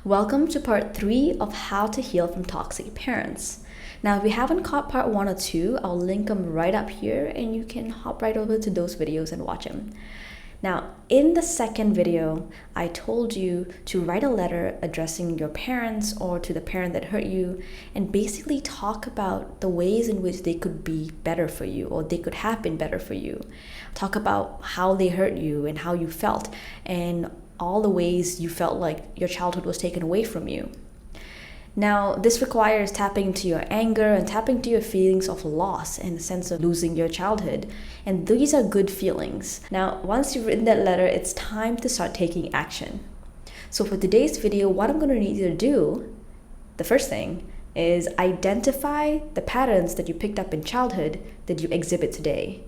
Welcome to part 3 of how to heal from toxic parents. Now, if you haven't caught part 1 or 2, I'll link them right up here and you can hop right over to those videos and watch them. Now, in the second video, I told you to write a letter addressing your parents or to the parent that hurt you and basically talk about the ways in which they could be better for you or they could have been better for you. Talk about how they hurt you and how you felt and all the ways you felt like your childhood was taken away from you. Now, this requires tapping into your anger and tapping into your feelings of loss and a sense of losing your childhood. And these are good feelings. Now, once you've written that letter, it's time to start taking action. So for today's video, what I'm going to need you to do, the first thing, is identify the patterns that you picked up in childhood that you exhibit today.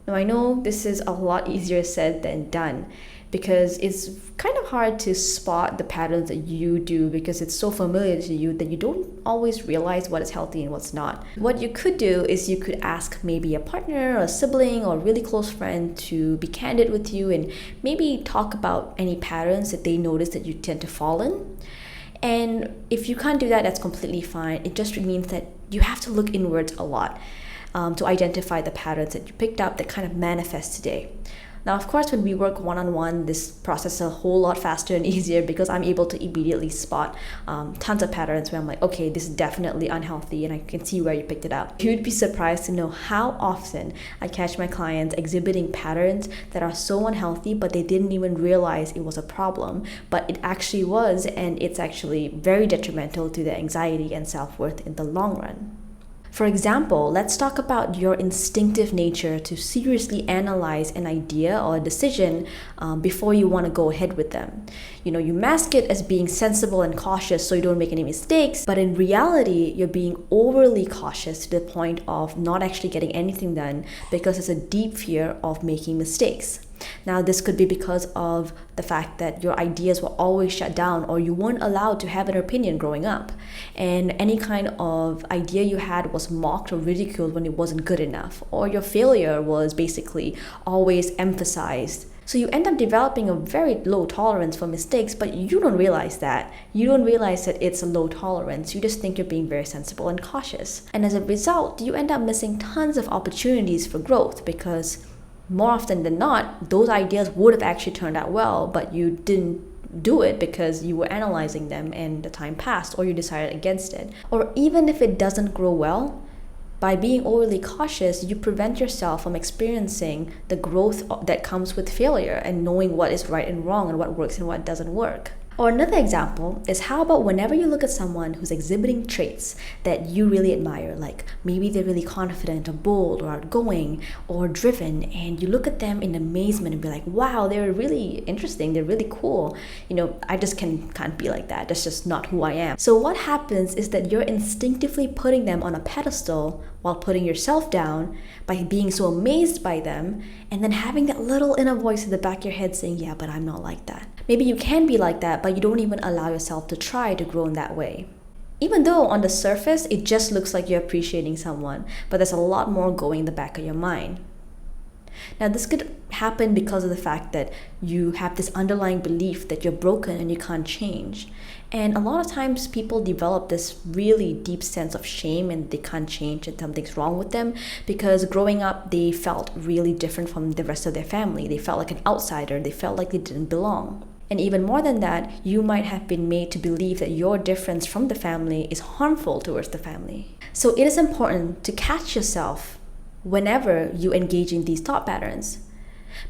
Now, I know this is a lot easier said than done because it's kind of hard to spot the patterns that you do because it's so familiar to you that you don't always realize what is healthy and what's not. What you could do is you could ask maybe a partner or a sibling or a really close friend to be candid with you and maybe talk about any patterns that they notice that you tend to fall in. And if you can't do that, that's completely fine. It just means that you have to look inwards a lot to identify the patterns that you picked up that kind of manifest today. Now, of course, when we work one-on-one, this process is a whole lot faster and easier because I'm able to immediately spot tons of patterns where I'm like, okay, this is definitely unhealthy and I can see where you picked it up. You'd be surprised to know how often I catch my clients exhibiting patterns that are so unhealthy, but they didn't even realize it was a problem, but it actually was, and it's actually very detrimental to their anxiety and self-worth in the long run. For example, let's talk about your instinctive nature to seriously analyze an idea or a decision before you want to go ahead with them. You mask it as being sensible and cautious so you don't make any mistakes, but in reality, you're being overly cautious to the point of not actually getting anything done because there's a deep fear of making mistakes. Now, this could be because of the fact that your ideas were always shut down or you weren't allowed to have an opinion growing up. And any kind of idea you had was mocked or ridiculed when it wasn't good enough, or your failure was basically always emphasized. So you end up developing a very low tolerance for mistakes, but you don't realize that. You don't realize that it's a low tolerance. You just think you're being very sensible and cautious. And as a result, you end up missing tons of opportunities for growth because more often than not, those ideas would have actually turned out well, but you didn't do it because you were analyzing them and the time passed or you decided against it. Or even if it doesn't grow well, by being overly cautious, you prevent yourself from experiencing the growth that comes with failure and knowing what is right and wrong and what works and what doesn't work. Or another example is how about whenever you look at someone who's exhibiting traits that you really admire, like maybe they're really confident or bold or outgoing or driven, and you look at them in amazement and be like, wow, they're really interesting, they're really cool. I just can't be like that. That's just not who I am. So what happens is that you're instinctively putting them on a pedestal while putting yourself down by being so amazed by them and then having that little inner voice in the back of your head saying, yeah, but I'm not like that. Maybe you can be like that, but you don't even allow yourself to try to grow in that way. Even though on the surface, it just looks like you're appreciating someone, but there's a lot more going in the back of your mind. Now, this could happen because of the fact that you have this underlying belief that you're broken and you can't change. And a lot of times people develop this really deep sense of shame and they can't change and something's wrong with them because growing up, they felt really different from the rest of their family. They felt like an outsider. They felt like they didn't belong. And even more than that, you might have been made to believe that your difference from the family is harmful towards the family. So it is important to catch yourself whenever you engage in these thought patterns.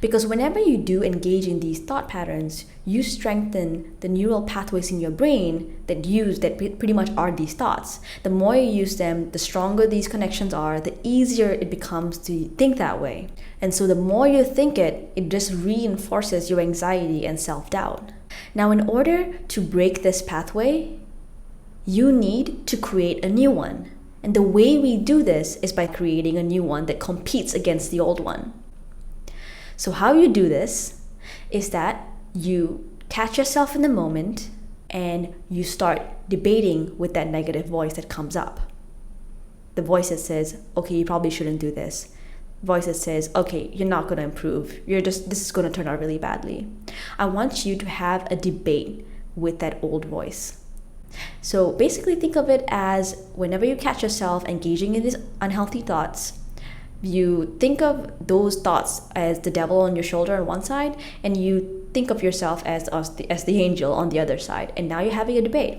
Because whenever you do engage in these thought patterns, you strengthen the neural pathways in your brain that pretty much are these thoughts. The more you use them, the stronger these connections are, the easier it becomes to think that way. And so the more you think it, it just reinforces your anxiety and self-doubt. Now, in order to break this pathway, you need to create a new one. And the way we do this is by creating a new one that competes against the old one. So how you do this is that you catch yourself in the moment and you start debating with that negative voice that comes up. The voice that says, okay, you probably shouldn't do this. Voice that says, okay, you're not going to improve. This is going to turn out really badly. I want you to have a debate with that old voice. So basically think of it as whenever you catch yourself engaging in these unhealthy thoughts, you think of those thoughts as the devil on your shoulder on one side, and you think of yourself as the angel on the other side. And now you're having a debate.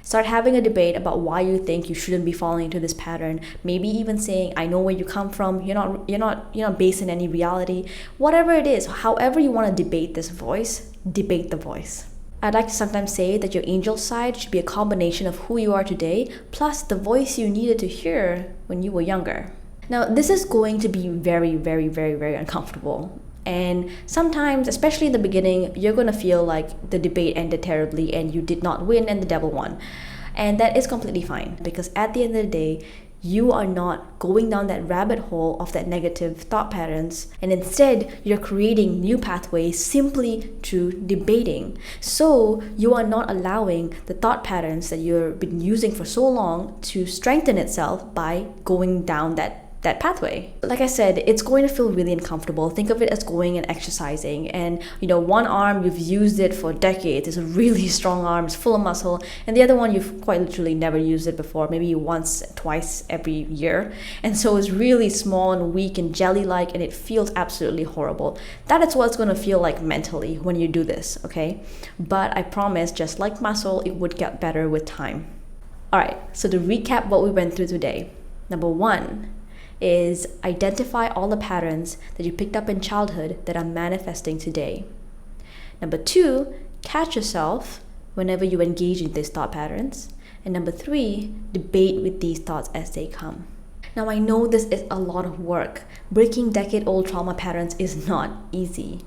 Start having a debate about why you think you shouldn't be falling into this pattern. Maybe even saying, I know where you come from. You're not based in any reality. Whatever it is, however you want to debate this voice, debate the voice. I'd like to sometimes say that your angel side should be a combination of who you are today, plus the voice you needed to hear when you were younger. Now, this is going to be very, very, very, very uncomfortable. And sometimes, especially in the beginning, you're going to feel like the debate ended terribly and you did not win and the devil won. And that is completely fine, because at the end of the day, you are not going down that rabbit hole of that negative thought patterns, and instead you're creating new pathways simply through debating. So you are not allowing the thought patterns that you've been using for so long to strengthen itself by going down that pathway. Like I said, it's going to feel really uncomfortable. Think of it as going and exercising, and one arm you've used it for decades, it's a really strong arm, it's full of muscle, and the other one you've quite literally never used it before, maybe once, twice every year, and so it's really small and weak and jelly-like, and it feels absolutely horrible. That is what it's going to feel like mentally when you do this, okay? But I promise, just like muscle, it would get better with time. Alright, so to recap what we went through today. Number 1 is identify all the patterns that you picked up in childhood that are manifesting today. Number 2, catch yourself whenever you engage in these thought patterns. And number 3, debate with these thoughts as they come. Now, I know this is a lot of work. Breaking decade-old trauma patterns is not easy.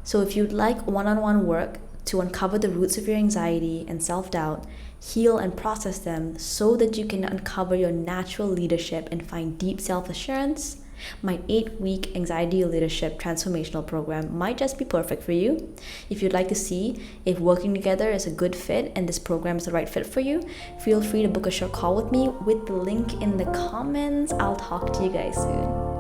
So if you'd like one-on-one work to uncover the roots of your anxiety and self-doubt, heal and process them so that you can uncover your natural leadership and find deep self-assurance, my 8-week anxiety leadership transformational program might just be perfect for you. If you'd like to see if working together is a good fit and this program is the right fit for you, feel free to book a short call with me with the link in the comments. I'll talk to you guys soon.